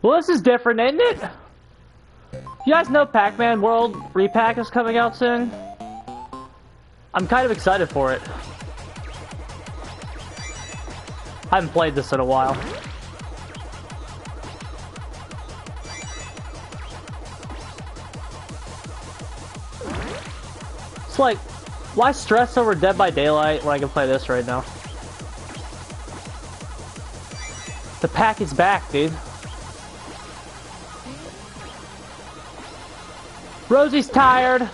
Well, this is different, isn't it? You guys know Pac-Man World Repack is coming out soon? I'm kind of excited for it. I haven't played this in a while. It's like, why stress over Dead by Daylight when I can play this right now? The pack is back, dude. Rosie's tired.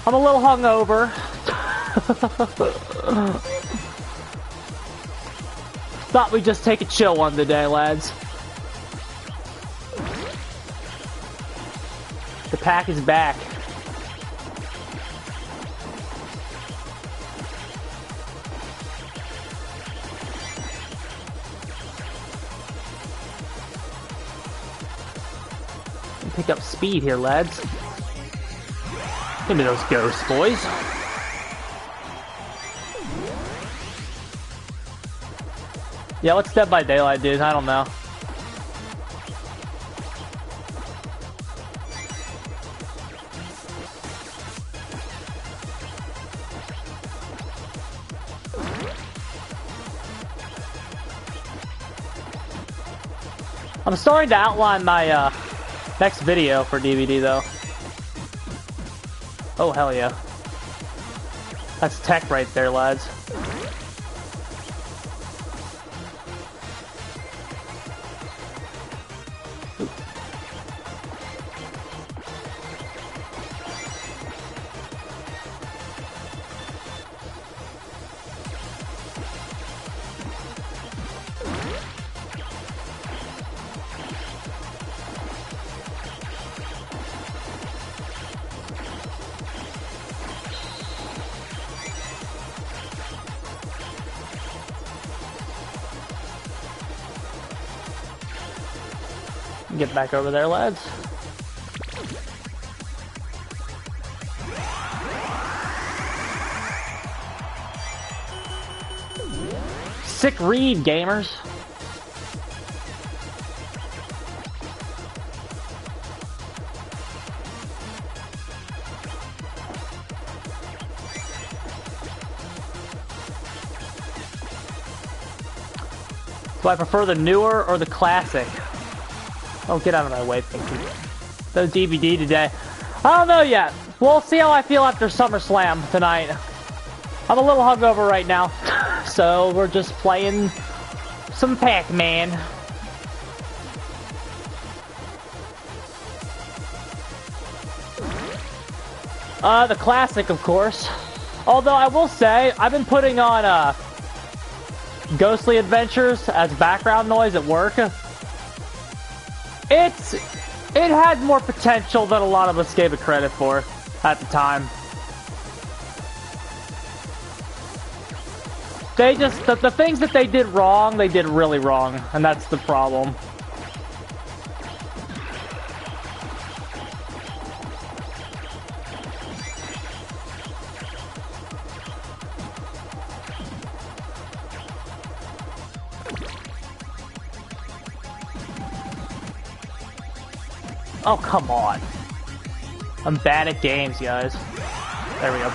I'm a little hungover. Thought we'd just take a chill one today, lads. The pack is back. Pick up speed here, lads. Give me those ghosts, boys. Yeah, what's Dead by Daylight, dude? I don't know. I'm starting to outline my next video for DVD, though. Oh, hell yeah. That's tech right there, lads. Get back over there, lads. Sick read, gamers. Do I prefer the newer or the classic? Oh, get out of my way, Pinky. The DVD today. I don't know yet. We'll see how I feel after SummerSlam tonight. I'm a little hungover right now. So, we're just playing some Pac-Man. The classic, of course. Although, I will say, I've been putting on, Ghostly Adventures as background noise at work. It had more potential than a lot of us gave it credit for at the time. They just, the things that they did wrong, they did really wrong, and that's the problem. Oh, come on. I'm bad at games, guys. There we go.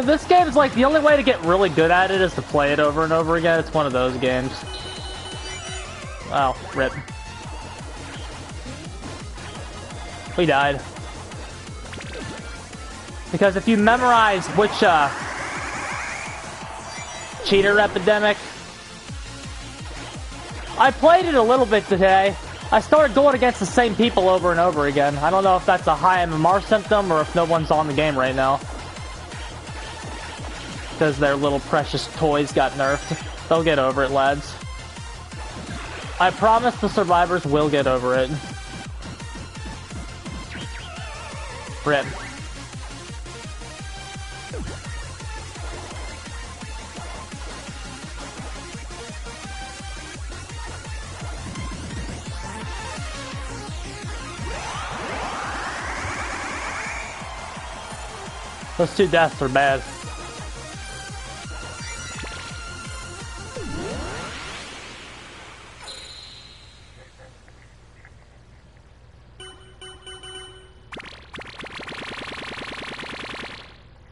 This game is like, the only way to get really good at it is to play it over and over again. It's one of those games. Oh, rip. We died. Because if you memorize which, cheater epidemic, I played it a little bit today. I started going against the same people over and over again. I don't know if that's a high MMR symptom or if no one's on the game right now. Because their little precious toys got nerfed. They'll get over it, lads. I promise the survivors will get over it. Rip. Those 2 deaths are bad.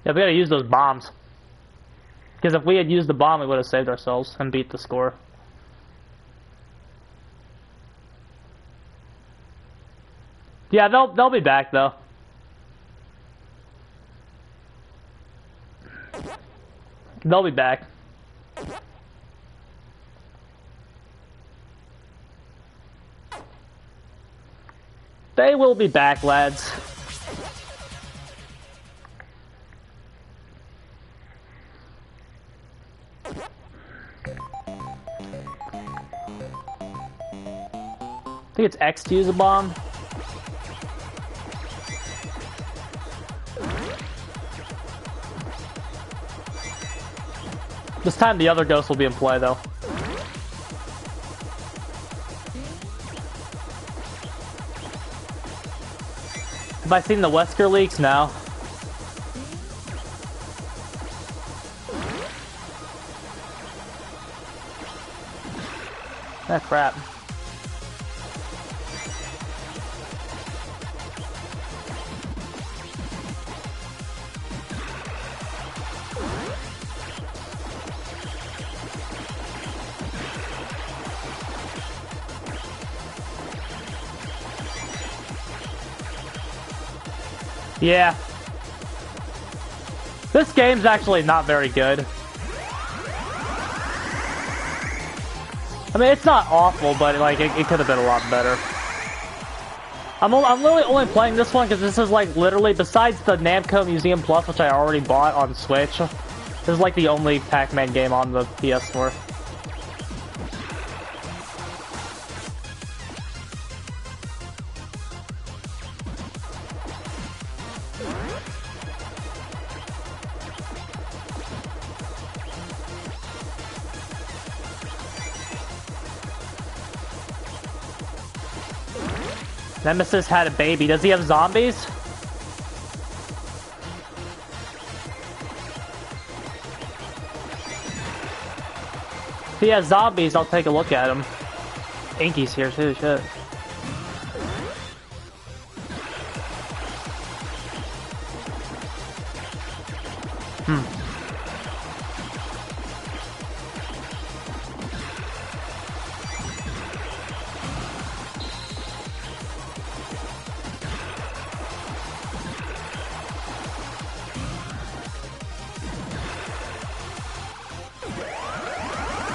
Yeah, we gotta use those bombs. Because if we had used the bomb, we would have saved ourselves and beat the score. Yeah, they'll be back though. They'll be back. They will be back, lads. I think it's X to use a bomb. This time the other ghost will be in play though. Have I seen the Wesker leaks? No. Ah, crap. Yeah. This game's actually not very good. I mean, it's not awful, but like it could have been a lot better. I'm literally only playing this one because this is like literally, besides the Namco Museum Plus, which I already bought on Switch, this is like the only Pac-Man game on the PS4. Nemesis had a baby. Does he have zombies? If he has zombies, I'll take a look at him. Inky's here too, shit.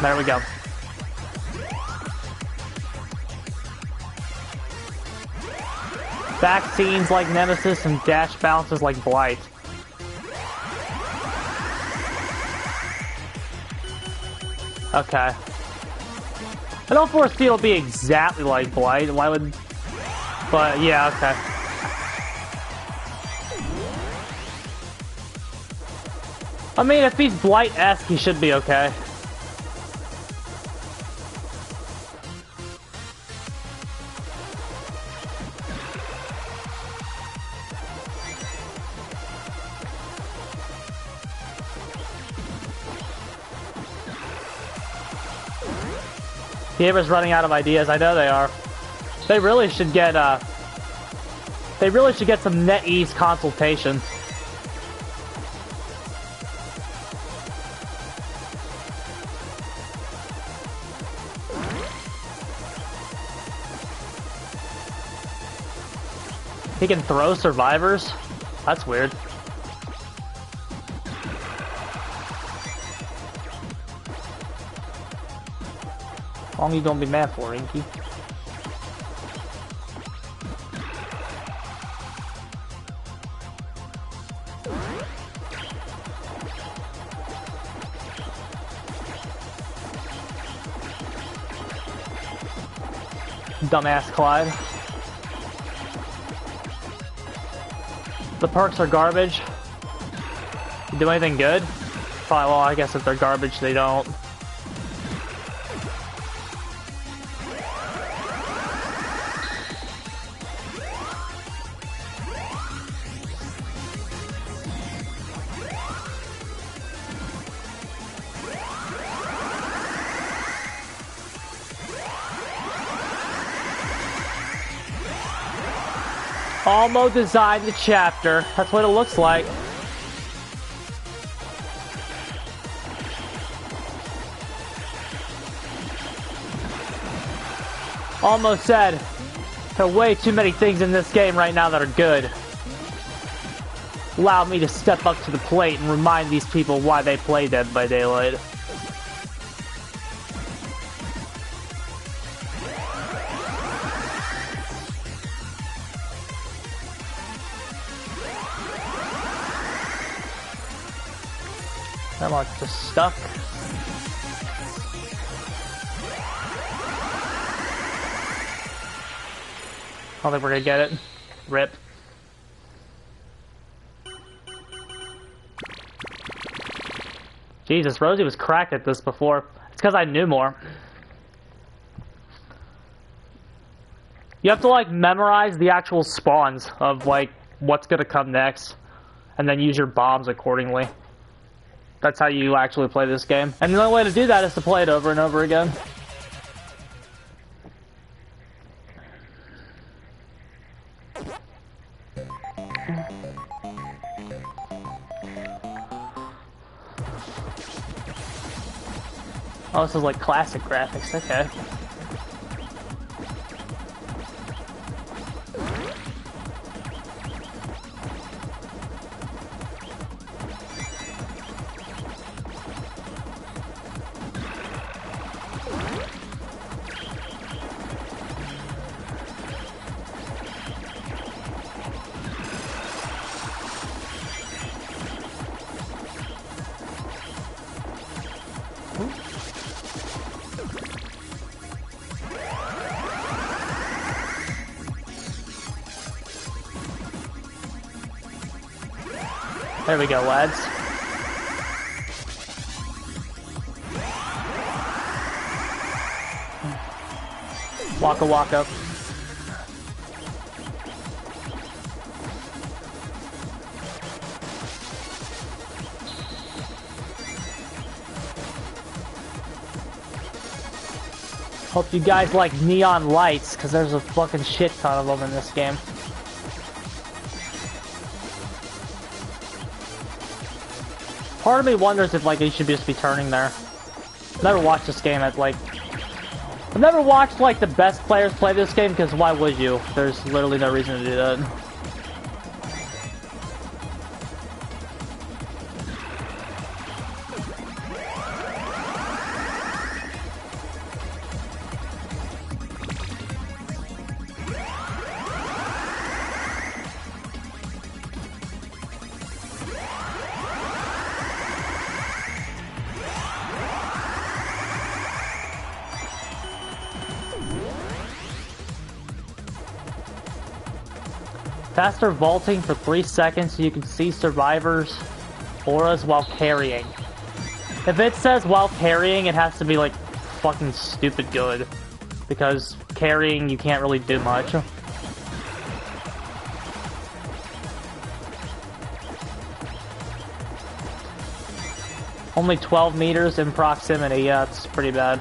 There we go. Vaccines like Nemesis and dash bounces like Blight. Okay. I don't foresee it'll be exactly like Blight. Why would... But yeah, okay. I mean, if he's Blight-esque, he should be okay. Gamer's running out of ideas. I know they are. They really should get some NetEase consultation. He can throw survivors? That's weird. How long you gonna be mad for, Inky? Dumbass Clyde. The perks are garbage. You do anything good? Probably, well, I guess if they're garbage, they don't. Almost designed the chapter. That's what it looks like. Almost said, there are way too many things in this game right now that are good. Allow me to step up to the plate and remind these people why they play Dead by Daylight. Am I just stuck? I don't think we're gonna get it. Rip. Jesus, Rosie was cracked at this before. It's because I knew more. You have to, like, memorize the actual spawns of, like, what's gonna come next. And then use your bombs accordingly. That's how you actually play this game. And the only way to do that is to play it over and over again. Oh, this is like classic graphics, okay. There we go, lads. Waka waka. Hope you guys like neon lights, because there's a fucking shit ton of them in this game. Part of me wonders if, like, you should just be turning there. I've never watched this game at, like... I've never watched, like, the best players play this game, because why would you? There's literally no reason to do that. Faster vaulting for 3 seconds so you can see survivors' auras while carrying. If it says while carrying, it has to be like fucking stupid good. Because carrying, you can't really do much. Only 12 meters in proximity, yeah, it's pretty bad.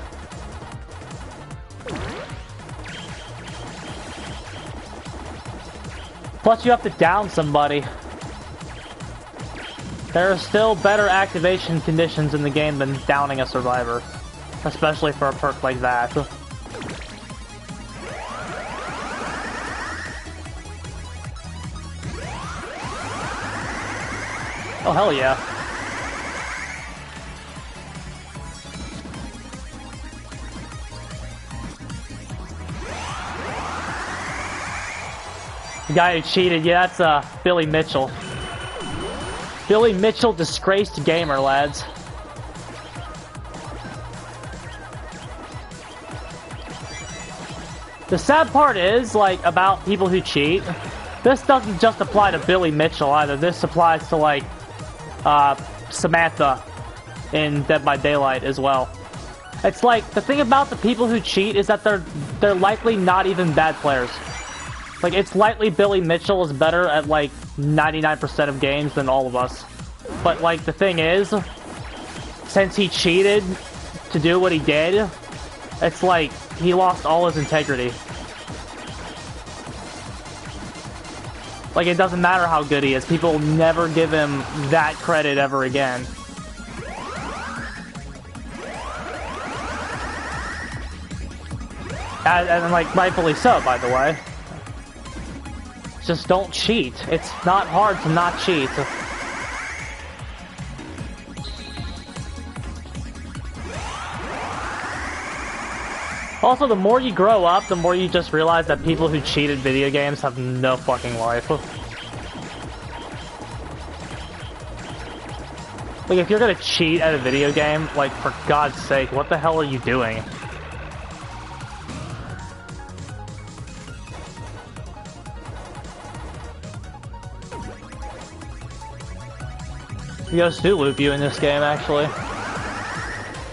Plus, you have to down somebody. There are still better activation conditions in the game than downing a survivor. Especially for a perk like that. Oh, hell yeah. The guy who cheated, yeah, that's Billy Mitchell. Billy Mitchell, disgraced gamer, lads. The sad part is, like, about people who cheat, this doesn't just apply to Billy Mitchell either. This applies to, like, Samantha in Dead by Daylight as well. It's like, the thing about the people who cheat is that they're likely not even bad players. Like, it's likely Billy Mitchell is better at, like, 99% of games than all of us. But, like, the thing is, since he cheated to do what he did, it's like, he lost all his integrity. Like, it doesn't matter how good he is. People will never give him that credit ever again. And like, rightfully so, by the way. Just don't cheat. It's not hard to not cheat. Also, the more you grow up, the more you just realize that people who cheat at video games have no fucking life. Like, if you're gonna cheat at a video game, like, for God's sake, what the hell are you doing? You guys do loop you in this game, actually.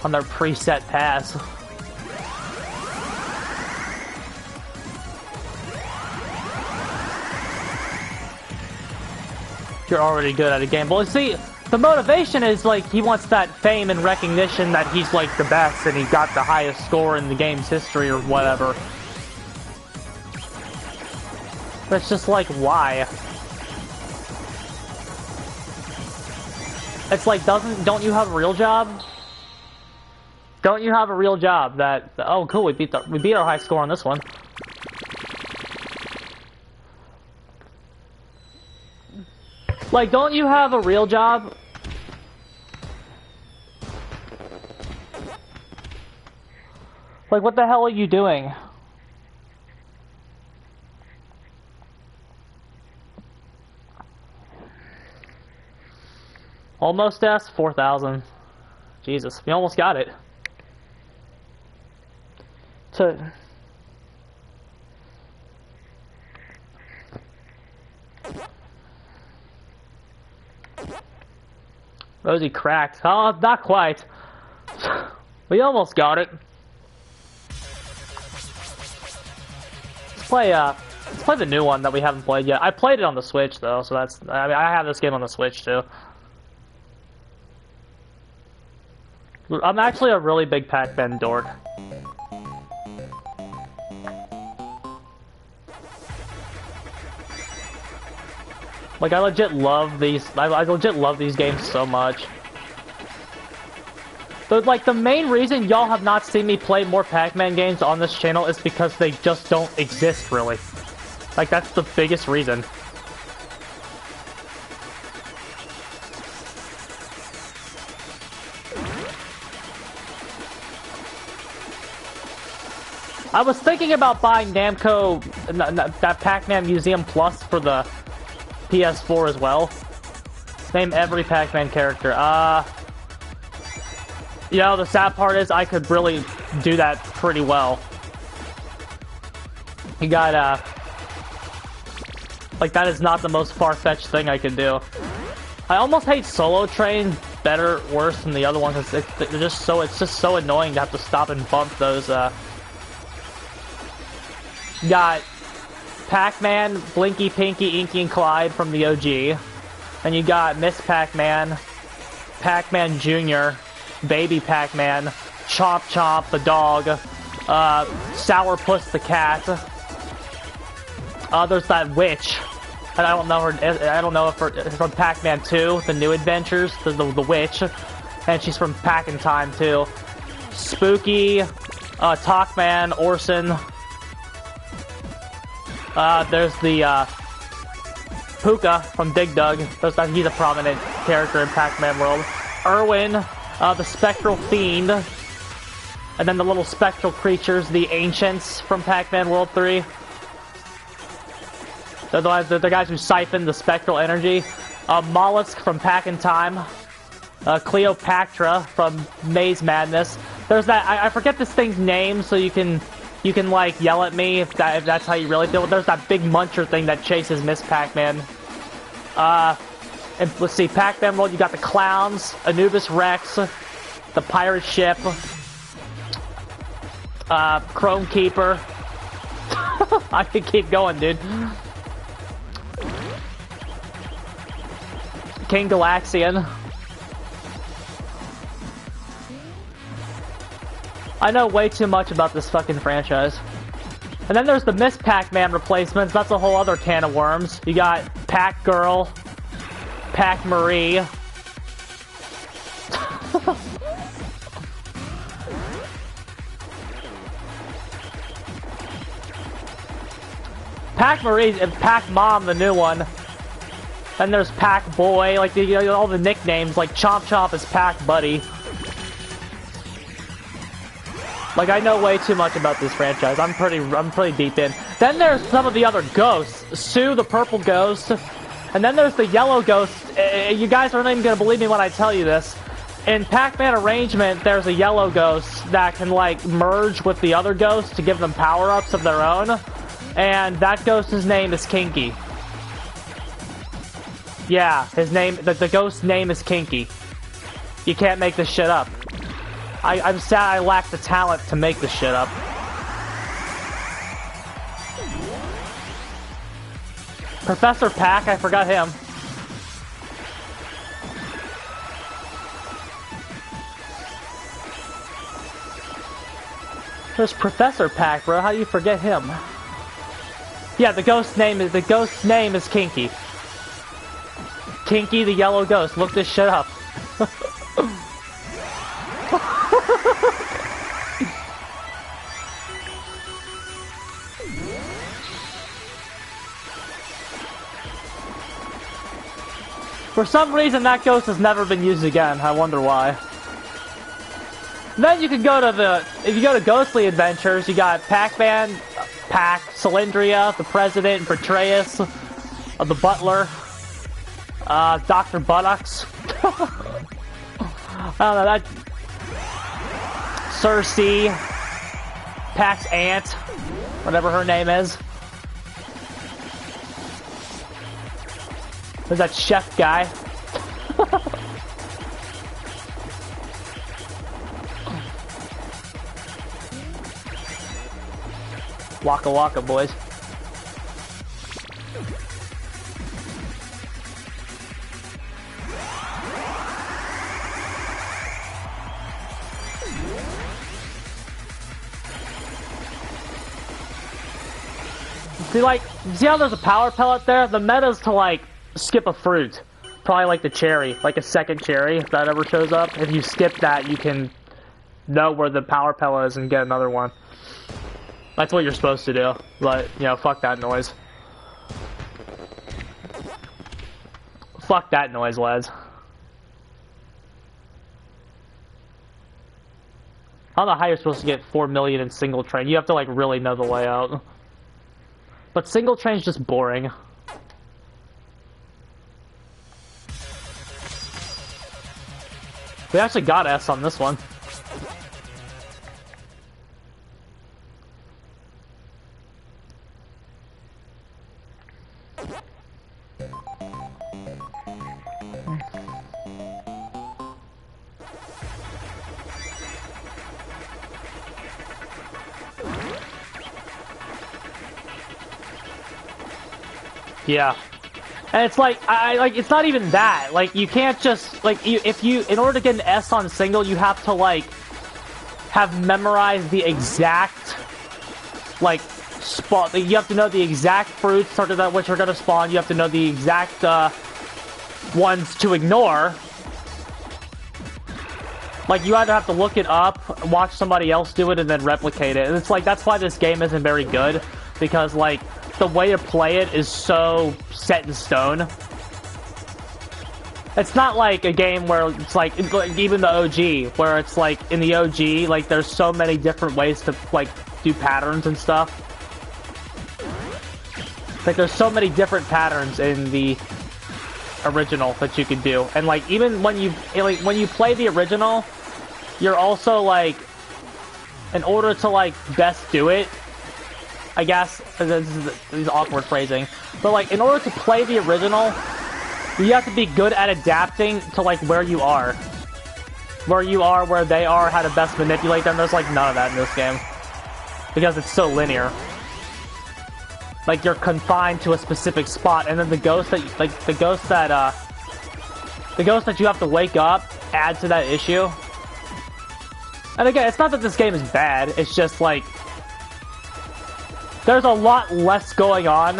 On their preset pass. You're already good at a game. Well, see, the motivation is, like, he wants that fame and recognition that he's, like, the best and he got the highest score in the game's history or whatever. But it's just like, why? It's like, don't you have a real job? Don't you have a real job that, oh cool, we beat our high score on this one. Like, don't you have a real job? Like, what the hell are you doing? Almost S, 4,000. Jesus, we almost got it. Rosie cracked. Oh, not quite. We almost got it. Let's play the new one that we haven't played yet. I played it on the Switch though, so that's. I mean, I have this game on the Switch too. I'm actually a really big Pac-Man dork. Like, I legit love these. I legit love these games so much. But like, the main reason y'all have not seen me play more Pac-Man games on this channel is because they just don't exist, really. Like, that's the biggest reason. I was thinking about buying Namco, that Pac-Man Museum Plus for the PS4 as well. Name every Pac-Man character. You know, the sad part is I could really do that pretty well. You got, like, that is not the most far-fetched thing I could do. I almost hate Solo Train worse than the other ones. It's just so annoying to have to stop and bump those, You got Pac-Man, Blinky, Pinky, Inky, and Clyde from the OG. And you got Miss Pac-Man, Pac-Man Jr., Baby Pac-Man, Chomp Chomp the dog, Sourpuss the cat. There's that witch. And I don't know if it's from Pac-Man 2, The New Adventures, the witch. And she's from Pac-in-Time too. Spooky, Talkman, Orson. There's the, Puka from Dig Dug. He's a prominent character in Pac-Man world. Irwin, the Spectral Fiend. And then the little spectral creatures, the Ancients from Pac-Man World 3. They're the guys who siphon the spectral energy. Mollusk from Pac-in-Time. Cleopatra from Maze Madness. There's that, I forget this thing's name, so you can like yell at me if that's how you really feel. There's that big muncher thing that chases Miss Pac-Man. And let's see, Pac-Man World, you got the clowns, Anubis Rex, the pirate ship, Chrome Keeper. I could keep going, dude. King Galaxian. I know way too much about this fucking franchise. And then there's the Miss Pac-Man replacements. That's a whole other can of worms. You got Pac-Girl, Pac-Marie. Pac-Marie and Pac-Mom, the new one. Then there's Pac-Boy, like all the nicknames, like Chomp Chomp is Pac-Buddy. Like, I know way too much about this franchise. I'm pretty deep in. Then there's some of the other ghosts. Sue, the purple ghost. And then there's the yellow ghost. You guys aren't even gonna believe me when I tell you this. In Pac-Man Arrangement, there's a yellow ghost that can, like, merge with the other ghosts to give them power-ups of their own. And that ghost's name is Kinky. Yeah, his name, the ghost's name is Kinky. You can't make this shit up. I'm sad I lack the talent to make this shit up. Professor Pac, I forgot him. There's Professor Pac, bro. How do you forget him? Yeah, the ghost's name is Kinky. Kinky the yellow ghost. Look this shit up. For some reason, that ghost has never been used again. I wonder why. Then you can go to if you go to Ghostly Adventures, you got Pac-Man, Pac, Cylindria, the President, Betrayus, the Butler, Dr. Buttocks. I don't know, that... Cersei, Pac's aunt, whatever her name is. There's that chef guy. Waka waka, boys. See how there's a power pellet there? The meta's to, like, skip a fruit. Probably like the cherry, like a second cherry, if that ever shows up. If you skip that, you can know where the power pellet is and get another one. That's what you're supposed to do. But, you know, fuck that noise. Fuck that noise, lads. I don't know how you're supposed to get 4 million in single train. You have to, like, really know the layout. But single train's just boring. We actually got S on this one. Yeah. And it's like, it's not even that. Like, you can't just, like, in order to get an S on single, you have to, like, have memorized the exact, like, spawn. You have to know the exact fruits which are going to spawn. You have to know the exact, ones to ignore. Like, you either have to look it up, watch somebody else do it, and then replicate it. And it's like, that's why this game isn't very good. Because, like, the way to play it is so set in stone. It's not like a game where it's like even the OG, where it's like in the OG, like there's so many different ways to like do patterns and stuff. Like there's so many different patterns in the original that you can do, and like even when you play the original, you're also like, in order to like best do it, I guess, this is awkward phrasing, but like, in order to play the original, you have to be good at adapting to like where you are. Where you are, where they are, how to best manipulate them. There's like none of that in this game. Because it's so linear. Like, you're confined to a specific spot, and then the ghost that, the ghost that you have to wake up adds to that issue. And again, it's not that this game is bad, it's just like, there's a lot less going on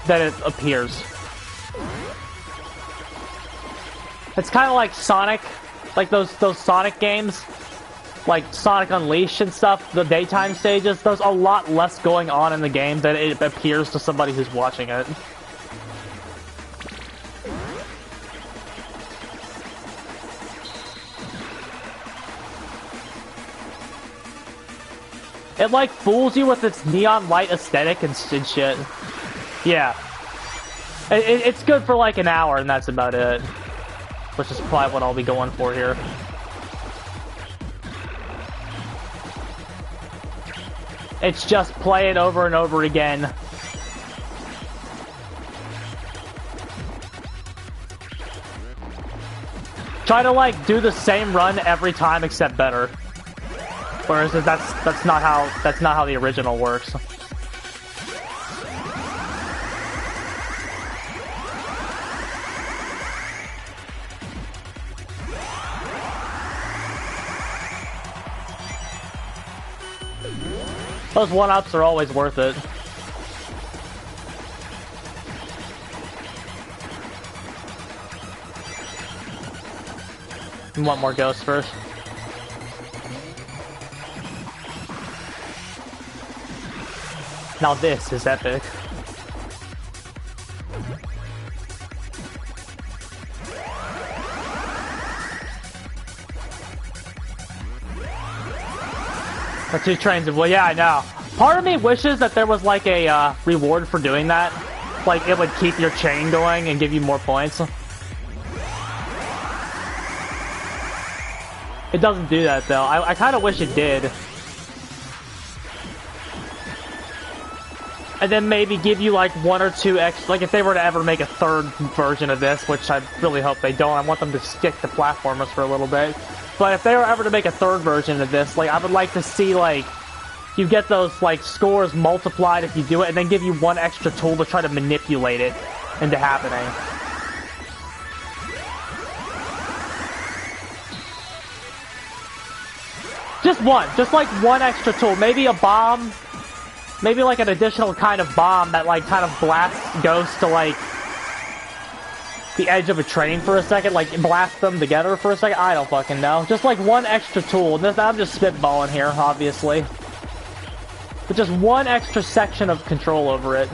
than it appears. It's kind of like Sonic, like those Sonic games, like Sonic Unleashed and stuff, the daytime stages. There's a lot less going on in the game than it appears to somebody who's watching it. It like fools you with its neon light aesthetic and shit. Yeah. It's good for like an hour and that's about it. Which is probably what I'll be going for here. It's just play it over and over again. Try to like do the same run every time except better. Whereas that's not how the original works. Those one-ups are always worth it. You want more ghosts first? Now this is epic. The two trains of, well, yeah, I know. Part of me wishes that there was like a reward for doing that. Like it would keep your chain going and give you more points. It doesn't do that though. I kind of wish it did. And then maybe give you like one or two extra, like if they were to ever make a third version of this, which I really hope they don't. I want them to stick to platformers for a little bit. But if they were ever to make a third version of this, like I would like to see like, you get those like scores multiplied if you do it, and then give you one extra tool to try to manipulate it into happening. Just like one extra tool, maybe a bomb. Maybe like an additional kind of bomb that like kind of blasts ghosts to like the edge of a train for a second, like blast them together for a second. I don't fucking know. Just like one extra tool. This, I'm just spitballing here, obviously. But just one extra section of control over it.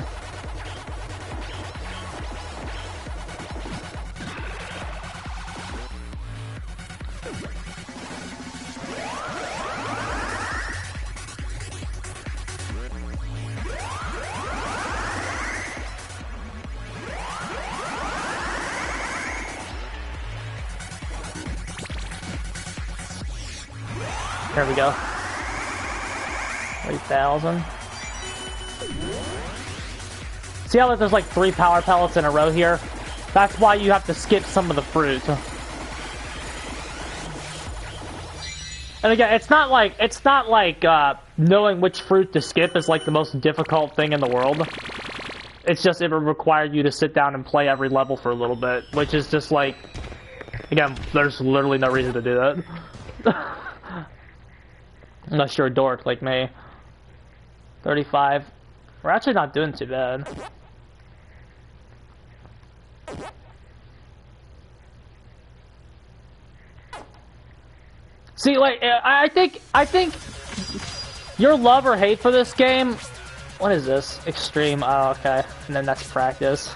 There we go. 3,000. See how there's like 3 power pellets in a row here? That's why you have to skip some of the fruit. And again, it's not like knowing which fruit to skip is like the most difficult thing in the world. It's just it would require you to sit down and play every level for a little bit, which is just like, again, there's literally no reason to do that. Unless you're a dork like me. 35. We're actually not doing too bad. See, like, I think your love or hate for this game. What is this? Extreme. Oh, okay. And then that's practice.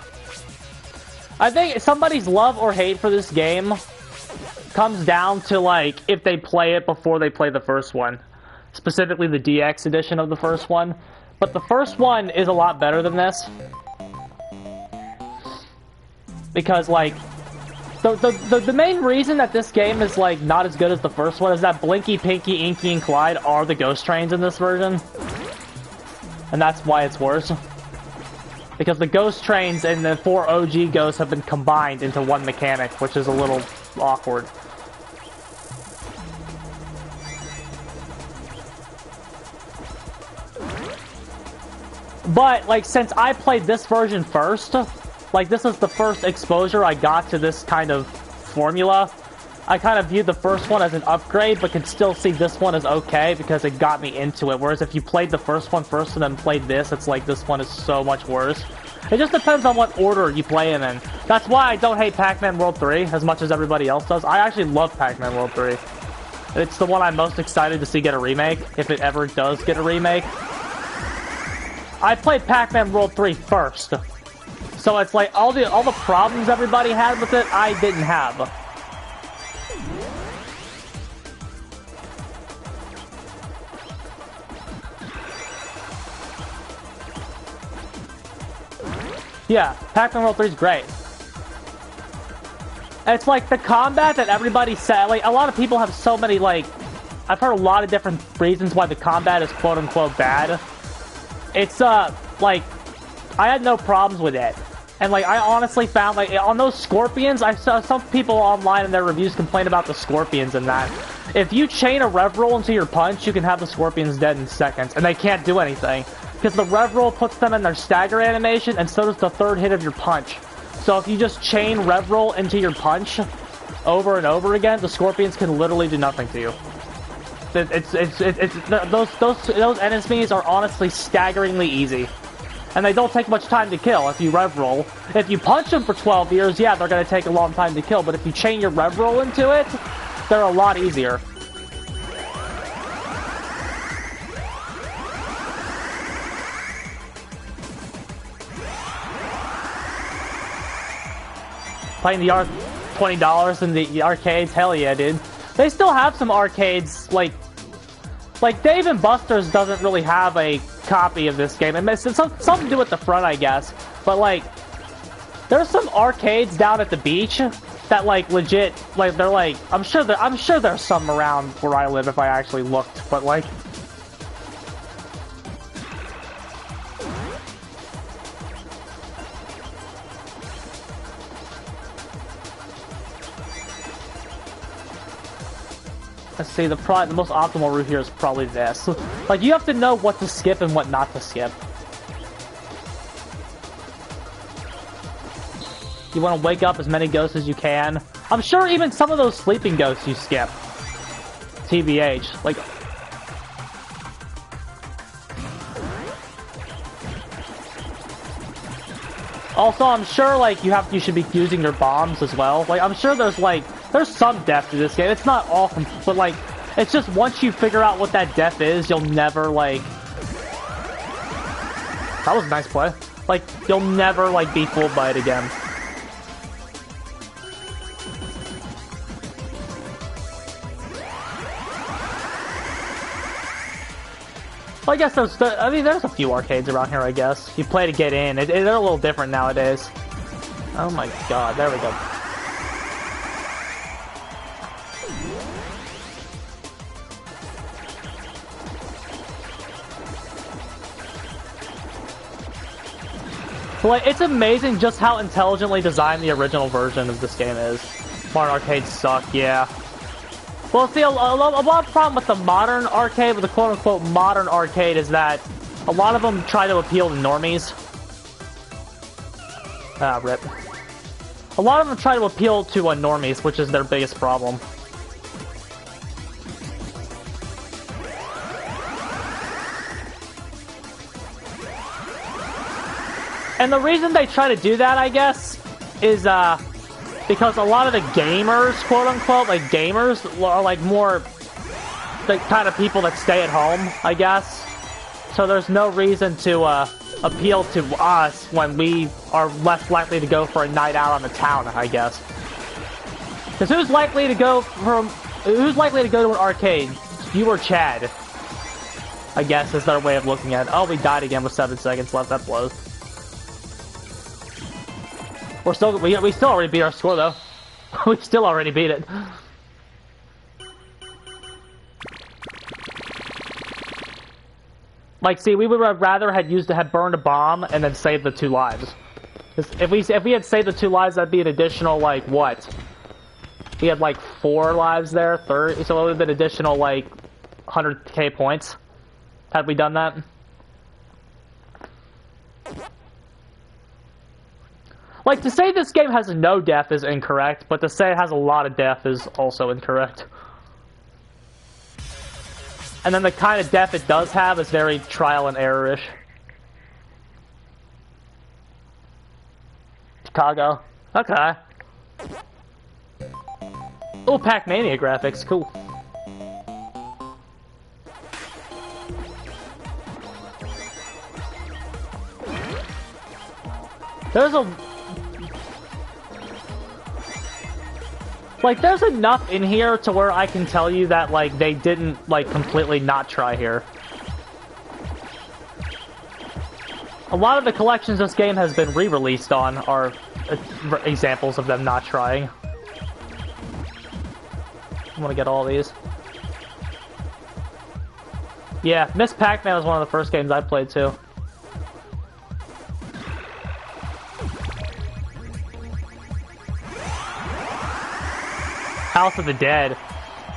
I think somebody's love or hate for this game comes down to, like, if they play it before they play the first one. Specifically the DX edition of the first one. But the first one is a lot better than this. Because, like, the main reason that this game is, like, not as good as the first one is that Blinky, Pinky, Inky, and Clyde are the ghost trains in this version. And that's why it's worse. Because the ghost trains and the 4 OG ghosts have been combined into one mechanic, which is a little awkward. But, like, since I played this version first, like, this is the first exposure I got to this kind of formula, I kind of viewed the first one as an upgrade, but could still see this one as okay because it got me into it. Whereas if you played the first one first and then played this, it's like this one is so much worse. It just depends on what order you play them in. That's why I don't hate Pac-Man World 3 as much as everybody else does. I actually love Pac-Man World 3. It's the one I'm most excited to see get a remake, if it ever does get a remake. I played Pac-Man World 3 first. So it's like all the problems everybody had with it, I didn't have. Yeah, Pac-Man World 3 is great. It's like the combat that everybody said, like, a lot of people have so many, like, I've heard a lot of different reasons why the combat is quote-unquote bad. It's, like, I had no problems with it. And, like, I honestly found, like, on those scorpions, I saw some people online in their reviews complain about the scorpions and that. If you chain a rev roll into your punch, you can have the scorpions dead in seconds, and they can't do anything. Because the rev roll puts them in their stagger animation, and so does the third hit of your punch. So if you just chain rev roll into your punch over and over again, the scorpions can literally do nothing to you. Those enemies are honestly staggeringly easy. And they don't take much time to kill if you rev roll. If you punch them for 12 years, yeah, they're going to take a long time to kill. But if you chain your rev roll into it, they're a lot easier. Playing the $20 in the arcades? Hell yeah, dude. They still have some arcades, like Dave & Buster's doesn't really have a copy of this game. It's something to do with the front, I guess. But, like, there's some arcades down at the beach that, like, legit, like, they're like, I'm sure there's some around where I live if I actually looked, but, like, let's see, the most optimal route here is probably this. Like, you have to know what to skip and what not to skip. You want to wake up as many ghosts as you can. I'm sure even some of those sleeping ghosts you skip. TBH. Like, also, I'm sure, like, you should be using your bombs as well. Like, I'm sure there's some depth to this game. It's not all, but, like, it's just once you figure out what that depth is, you'll never, like... That was a nice play. Like, you'll never, like, be fooled by it again. Well, I guess there's a few arcades around here, I guess. You play to get in. They're a little different nowadays. Oh my god, there we go. Like, it's amazing just how intelligently designed the original version of this game is. Modern arcades suck, yeah. Well, see, a lot of problem with the modern arcade, with the quote-unquote modern arcade, is that a lot of them try to appeal to normies. Ah, rip. A lot of them try to appeal to normies, which is their biggest problem. And the reason they try to do that, I guess, is, because a lot of the gamers, quote-unquote, like, gamers, are, like, more the kind of people that stay at home, I guess. So there's no reason to, appeal to us when we are less likely to go for a night out on the town, I guess. Because who's likely to go to an arcade? You or Chad, I guess, is their way of looking at it. Oh, we died again with 7 seconds left. That blows. We still already beat our score, though. We still already beat it. Like, see, we would rather had burned a bomb and then saved the 2 lives. If we had saved the 2 lives, that'd be an additional, like, what? We had, like, 4 lives there, 30, so it would have been additional, like, 100k points. Had we done that? Like, to say this game has no death is incorrect, but to say it has a lot of death is also incorrect. And then the kind of death it does have is very trial and error-ish. Chicago. Okay. Oh, Pac-Mania graphics. Cool. There's a... Like, there's enough in here to where I can tell you that, like, they didn't, like, completely not try here. A lot of the collections this game has been re-released on are examples of them not trying. I want to get all these. Yeah, Miss Pac-Man was one of the first games I played, too. House of the Dead.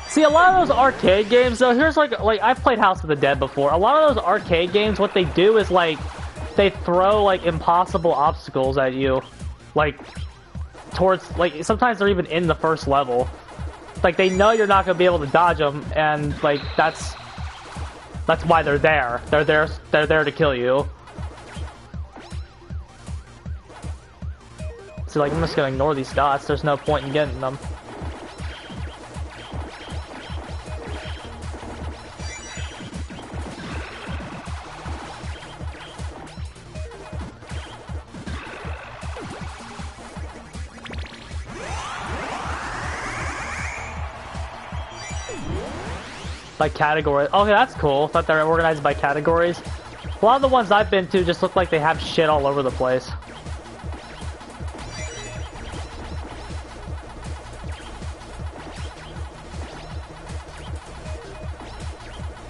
See, a lot of those arcade games, though, here's like I've played House of the Dead before. A lot of those arcade games, what they do is, like, they throw, like, impossible obstacles at you. Like, towards, like, sometimes they're even in the first level. Like, they know you're not gonna be able to dodge them, and, like, that's why they're there. They're there to kill you. So, like, I'm just gonna ignore these dots. There's no point in getting them. By category. Okay, that's cool. Thought they were organized by categories. A lot of the ones I've been to just look like they have shit all over the place.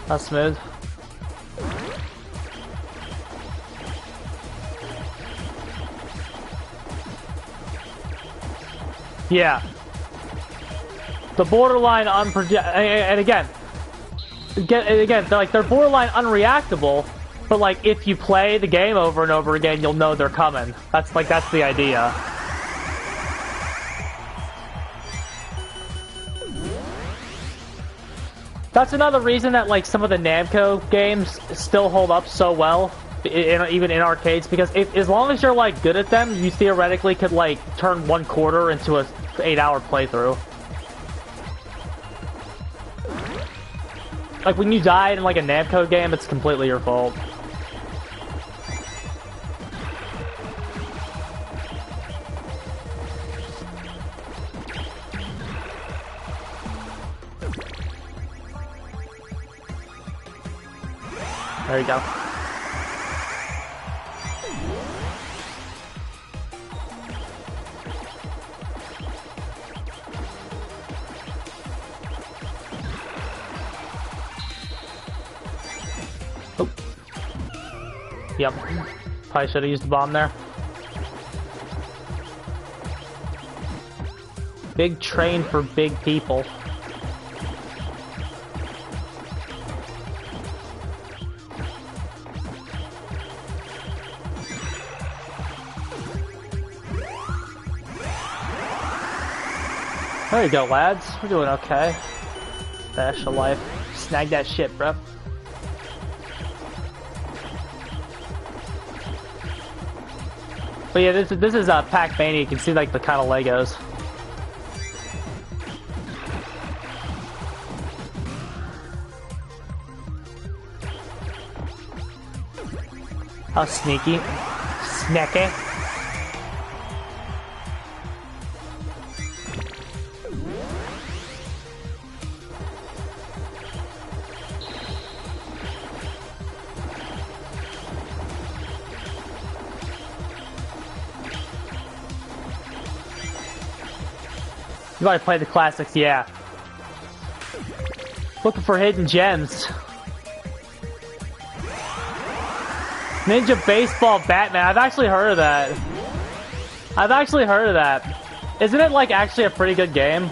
That's smooth. Yeah. The borderline and again, they're borderline unreactable, but like if you play the game over and over again, you'll know they're coming. That's the idea. That's another reason that like some of the Namco games still hold up so well, even in arcades, because as long as you're like good at them, you theoretically could like turn 1/4 into a 8-hour playthrough. Like, when you die in, like, a Namco game, it's completely your fault. There you go. Yep. Probably should have used the bomb there. Big train for big people. There you go, lads. We're doing okay. Bash of life. Snag that shit, bro. But yeah, this is Pac-Mania. You can see like the kind of Legos. How sneaky, snacky. You gotta play the classics, yeah. Looking for hidden gems. Ninja Baseball Batman. I've actually heard of that. Isn't it like actually a pretty good game?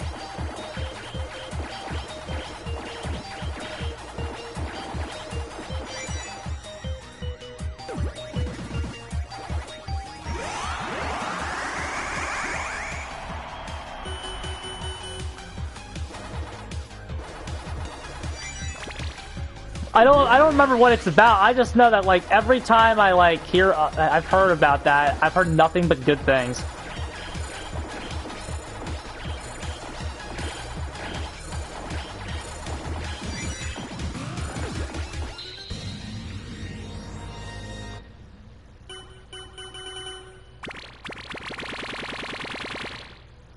I don't remember what it's about. I just know that like every time I like hear, I've heard about that. I've heard nothing but good things.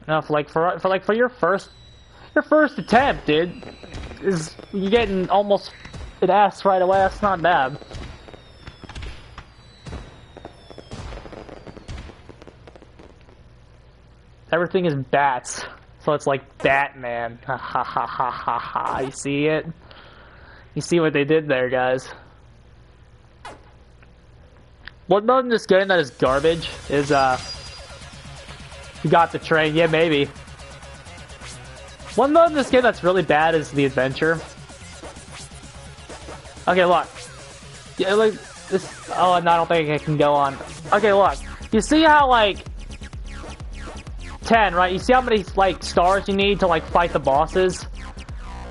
No, for your first attempt, dude, you're getting almost an ass right away. That's not bad. Everything is bats, so it's like Batman. Ha ha ha ha ha ha. You see it? You see what they did there, guys? One mode in this game that is garbage is you got the train. Yeah, maybe. One mode in this game that's really bad is the adventure. Okay, look. Yeah, like this. Oh, no, I don't think I can go on. Okay, look. You see how like 10, right? You see how many like stars you need to like fight the bosses?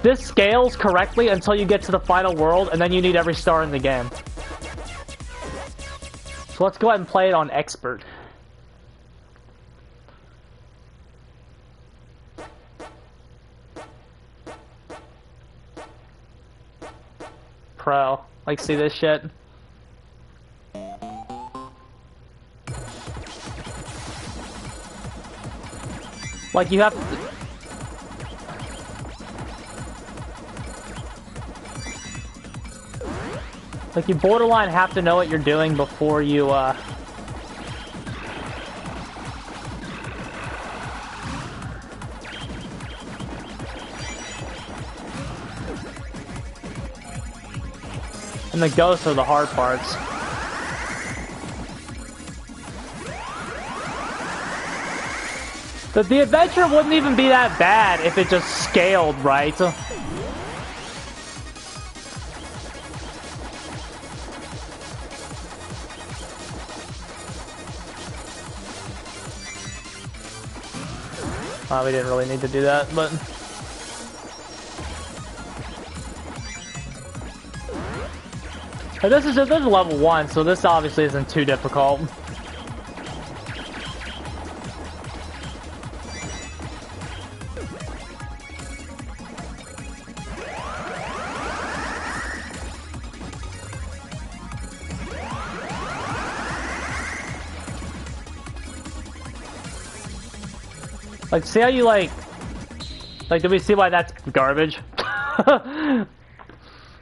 This scales correctly until you get to the final world, and then you need every star in the game. So let's go ahead and play it on expert. Pro. Like, see this shit? Like, you have to... Like, you borderline have to know what you're doing before you, And the ghosts are the hard parts. The adventure wouldn't even be that bad if it just scaled, right? We didn't really need to do that, but... This is level 1, so this obviously isn't too difficult. Like, see how you like, do we see why that's garbage?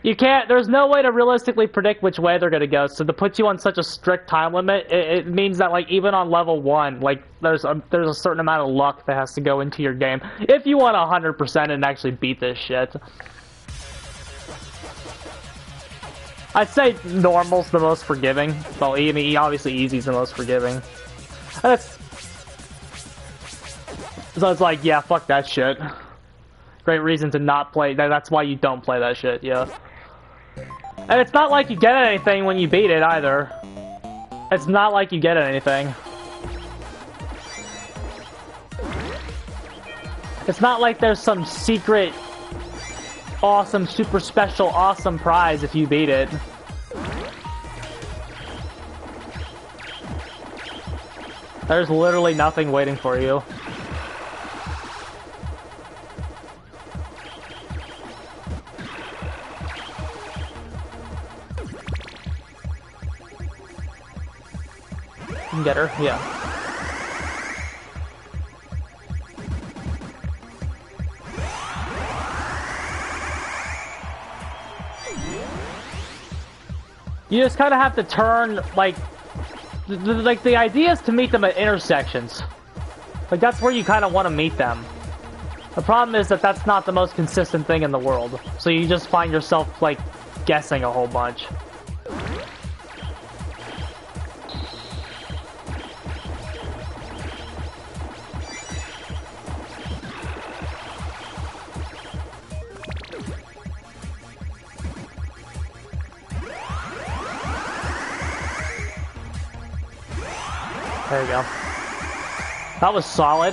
You can't, there's no way to realistically predict which way they're gonna go, so to put you on such a strict time limit, it means that, like, even on level 1, like, there's a certain amount of luck that has to go into your game, if you want 100% and actually beat this shit. I'd say normal's the most forgiving, well, I mean, obviously easy's the most forgiving. And so it's like, yeah, fuck that shit. Great reason to not play, that's why you don't play that shit, yeah. And it's not like you get anything when you beat it, either. It's not like you get anything. It's not like there's some secret, awesome, super special, awesome prize if you beat it. There's literally nothing waiting for you. You can get her, yeah. You just kind of have to turn, like the idea is to meet them at intersections. Like, that's where you kind of want to meet them. The problem is that that's not the most consistent thing in the world. So you just find yourself, like, guessing a whole bunch. There you go. That was solid.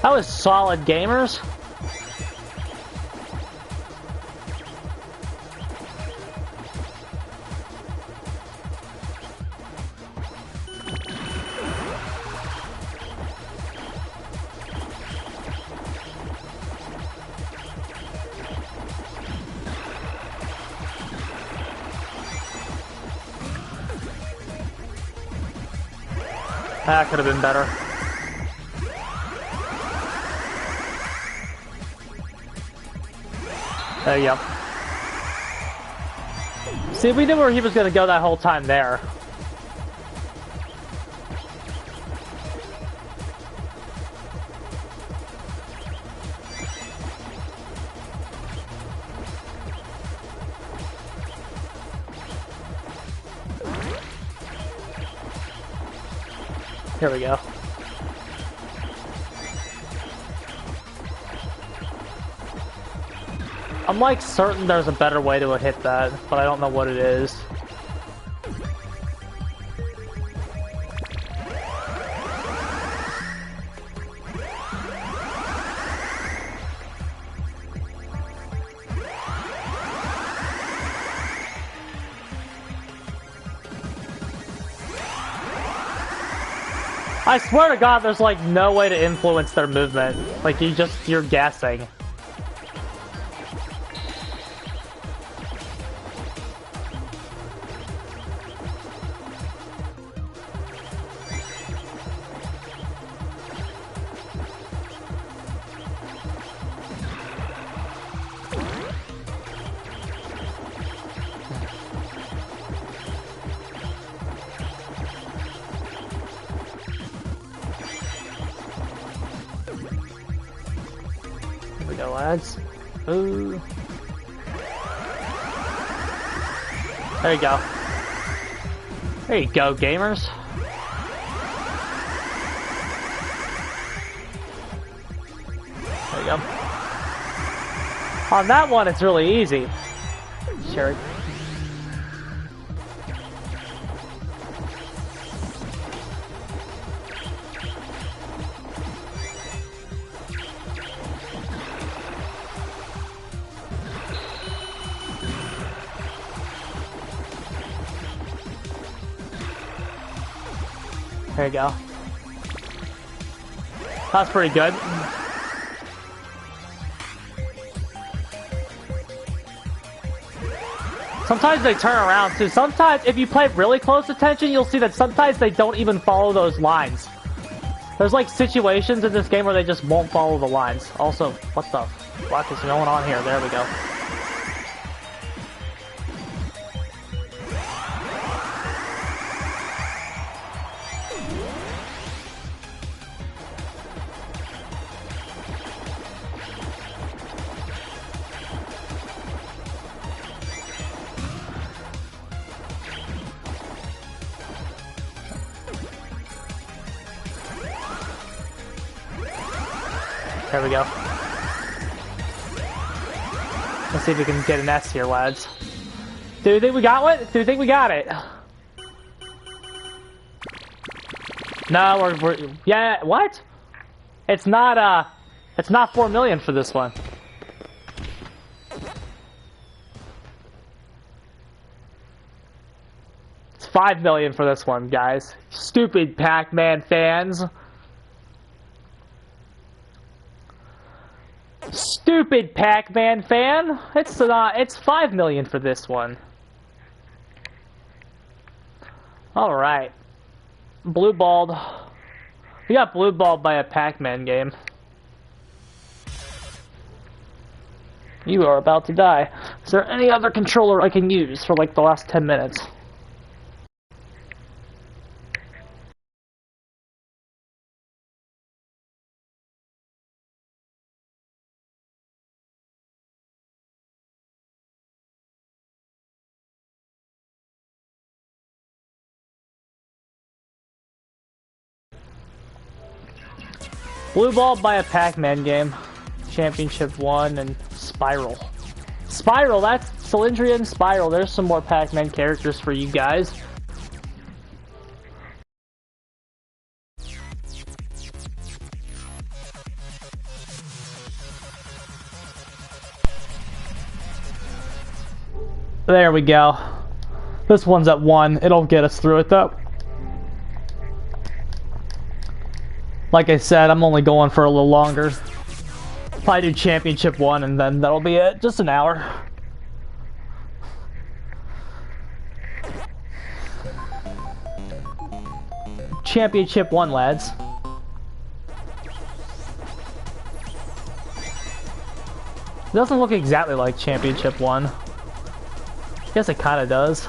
That was solid, gamers. That could have been better. There you go. See, we knew where he was going to go that whole time there. Here we go. I'm like certain there's a better way to hit that, but I don't know what it is. I swear to God, there's like no way to influence their movement. Like you're guessing. Go, lads. Ooh. There you go. There you go, gamers. There you go. On that one, it's really easy. Sure. There you go. That's pretty good. Sometimes they turn around too. Sometimes, if you play really close attention, you'll see that sometimes they don't even follow those lines. There's like situations in this game where they just won't follow the lines. Also, what the fuck is going on here? There we go. There we go. Let's see if we can get an S here, lads. Do you think we got it? Do you think we got it? No, we're yeah, what? It's not 4 million for this one. It's 5 million for this one, guys. Stupid Pac-Man fans. Stupid Pac-Man fan! It's 5 million for this one. Alright. Blue balled. We got blue balled by a Pac-Man game. You are about to die. Is there any other controller I can use for like the last 10 minutes? Blue balled by a Pac-Man game. Championship 1 and Spiral. Spiral, that's Cylindria and Spiral. There's some more Pac-Man characters for you guys. There we go. This one's at 1. It'll get us through it though. Like I said, I'm only going for a little longer. Probably do Championship 1 and then that'll be it. Just an hour. Championship 1, lads. It doesn't look exactly like Championship 1. I guess it kinda does.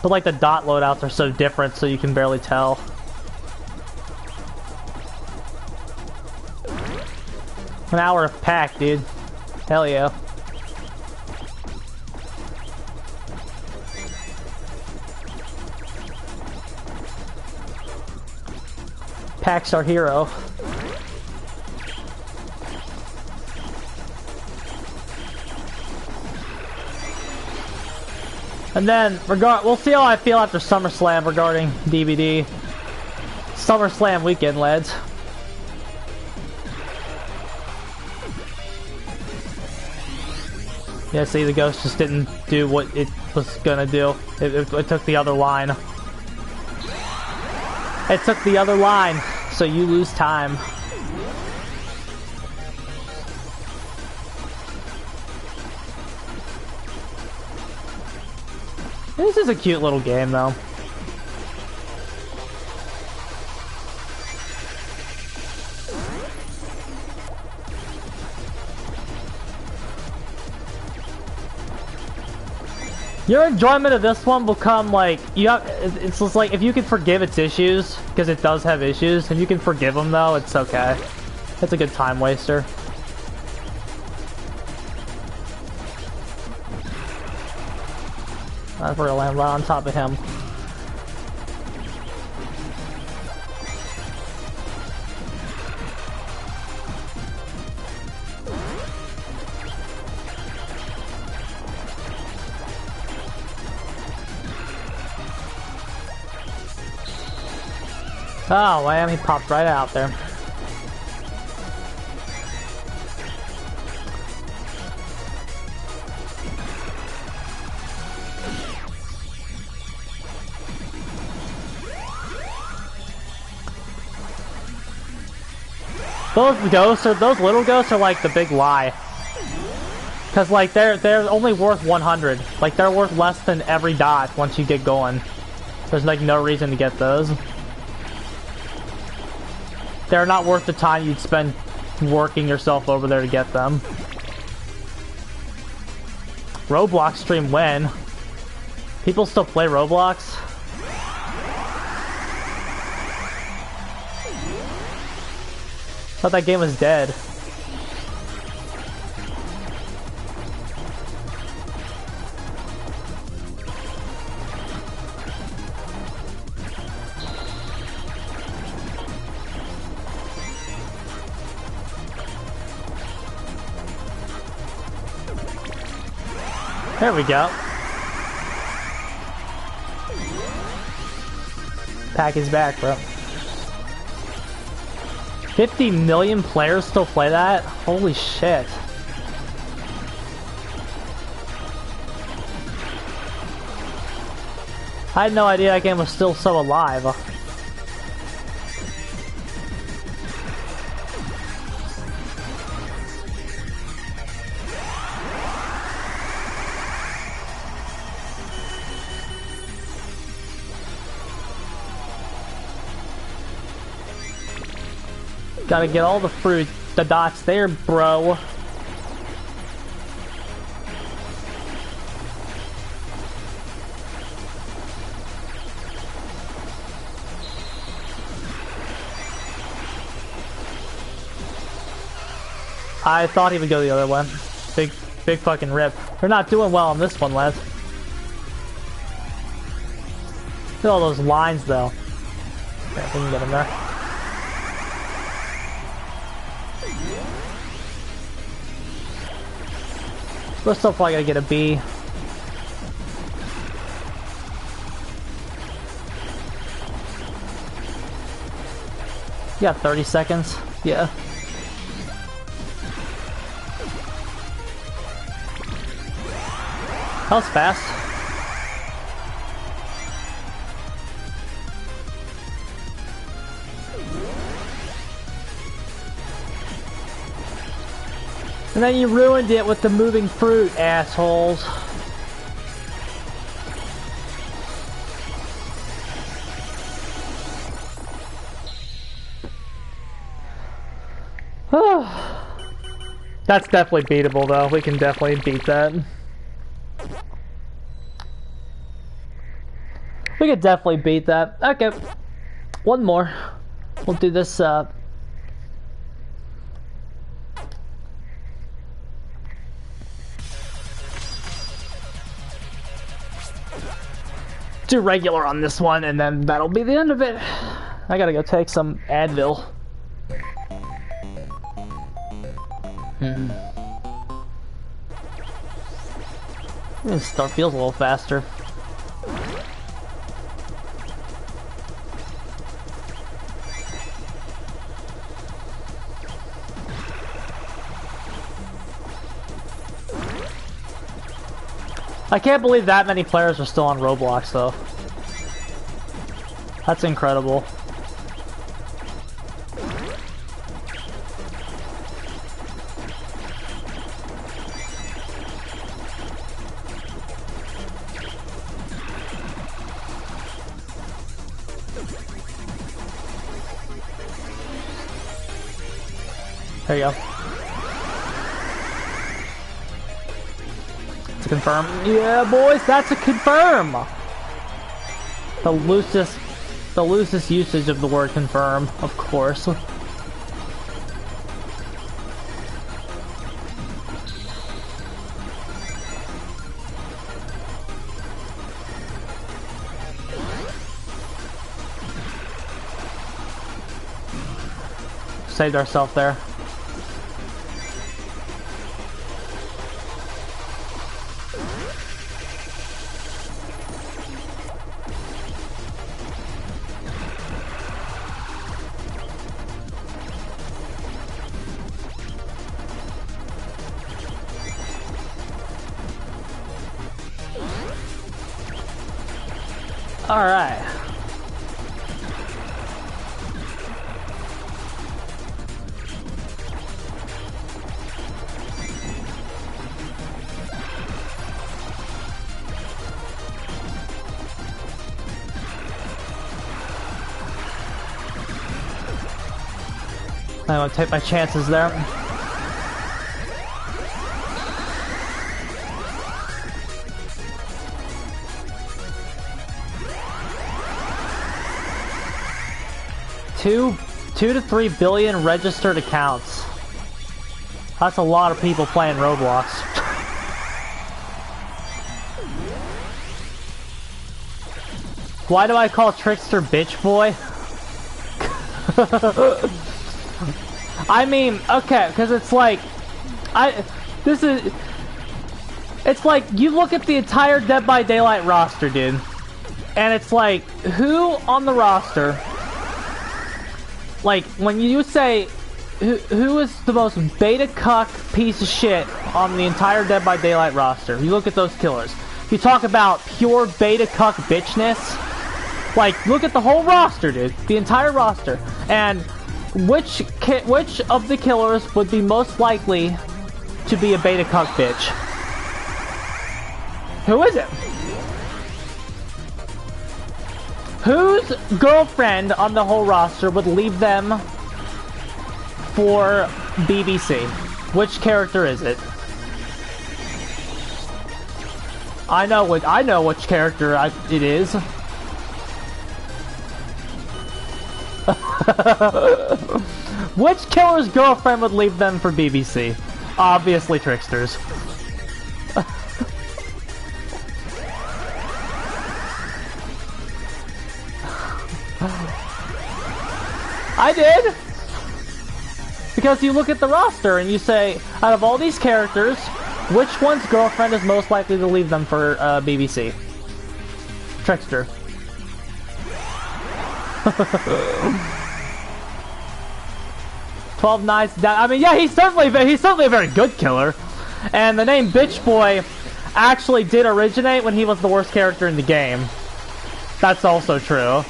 But like the dot loadouts are so different so you can barely tell. An hour of pack, dude. Hell yeah. Pack's our hero. And then, we'll see how I feel after SummerSlam regarding DVD. SummerSlam weekend, lads. Yeah, see, the ghost just didn't do what it was gonna do. It took the other line. It took the other line, so you lose time. This is a cute little game, though. Your enjoyment of this one will come like it's just like if you can forgive its issues, because it does have issues. If you can forgive them, though, it's okay. It's a good time waster. We're gonna land right on top of him. Oh man, he popped right out there. Those little ghosts are like the big lie. Cause like they're only worth 100. Like they're worth less than every dot once you get going. There's like no reason to get those. They're not worth the time you'd spend working yourself over there to get them. Roblox stream when? People still play Roblox? Thought that game was dead. There we go. Pack is back, bro. 50 million players still play that? Holy shit. I had no idea that game was still so alive. Gotta get all the fruit, the dots there, bro. I thought he would go the other way. Big fucking rip. We're not doing well on this one, lads. Look at all those lines, though. Okay, we can get him there. We're still probably gonna get a B. You got 30 seconds? Yeah. That was fast. And then you ruined it with the moving fruit, assholes. That's definitely beatable, though. We can definitely beat that. We could definitely beat that. Okay. One more. We'll do this, do regular on this one, and then that'll be the end of it. I gotta go take some Advil. This stuff feels a little faster. I can't believe that many players are still on Roblox, though. That's incredible. There you go. To confirm. Yeah, boys, that's a confirm. The loosest usage of the word confirm, of course. Saved ourselves there. All right. I'm gonna take my chances there. Two to 3 billion registered accounts. That's a lot of people playing Roblox. Why do I call Trickster bitch boy? I mean, okay, because it's like, it's like, you look at the entire Dead by Daylight roster, dude, and it's like, who on the roster, like, when you say, who is the most beta cuck piece of shit on the entire Dead by Daylight roster, you look at those killers, you talk about pure beta cuck bitchness, like, look at the whole roster, dude, the entire roster, and which of the killers would be most likely to be a beta cuck bitch? Who is it? Whose girlfriend on the whole roster would leave them for BBC? Which character is it? I know which character it is. Which killer's girlfriend would leave them for BBC? Obviously Trickster's. I did! Because you look at the roster and you say, out of all these characters, which one's girlfriend is most likely to leave them for BBC? Trickster. 12 nights down. I mean, yeah, he's certainly a very good killer. And the name Bitch Boy, actually did originate when he was the worst character in the game. That's also true.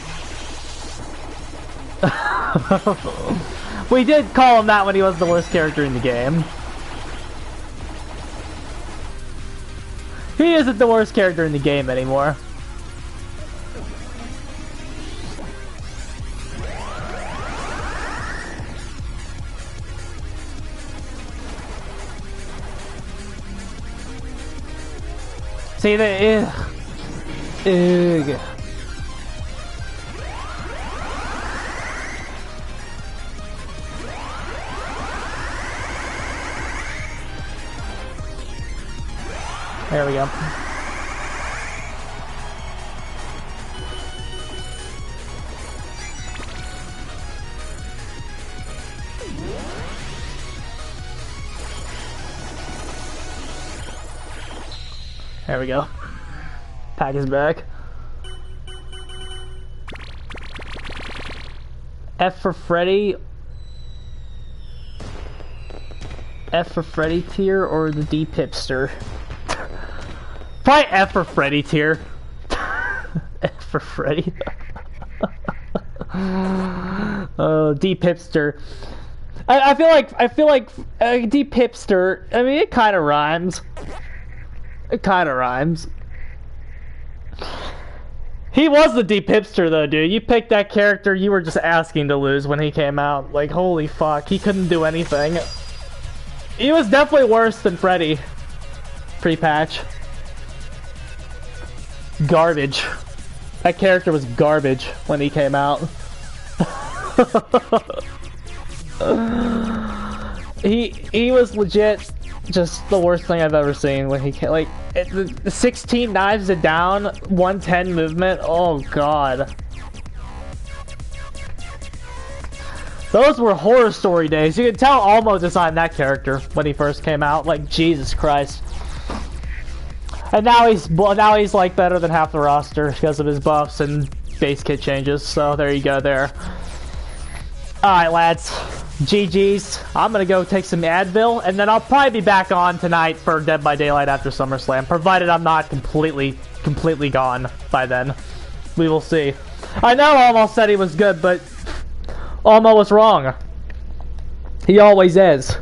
We did call him that when he was the worst character in the game. He isn't the worst character in the game anymore. See the ugh. There we go. There we go. Pack is back. F for Freddy. F for Freddy tier or the D Pipster? Probably F for Freddy tier. F for Freddy. Oh, D Pipster. I feel like D Pipster. I mean, it kind of rhymes. It kind of rhymes. He was the deep hipster though, dude. You picked that character, you were just asking to lose when he came out. Like, holy fuck, he couldn't do anything. He was definitely worse than Freddy. Pre-patch. Garbage. That character was garbage when he came out. He was legit just the worst thing I've ever seen when he came. Like, the 16 knives it down, 110 movement. Oh god. Those were horror story days. You can tell Almo designed that character when he first came out. Like, Jesus Christ. And now he's like better than half the roster because of his buffs and base kit changes. So there you go there. Alright lads, GG's. I'm gonna go take some Advil and then I'll probably be back on tonight for Dead by Daylight after SummerSlam, provided I'm not completely gone by then. We will see. I know Almo said he was good, but Almo was wrong. He always is.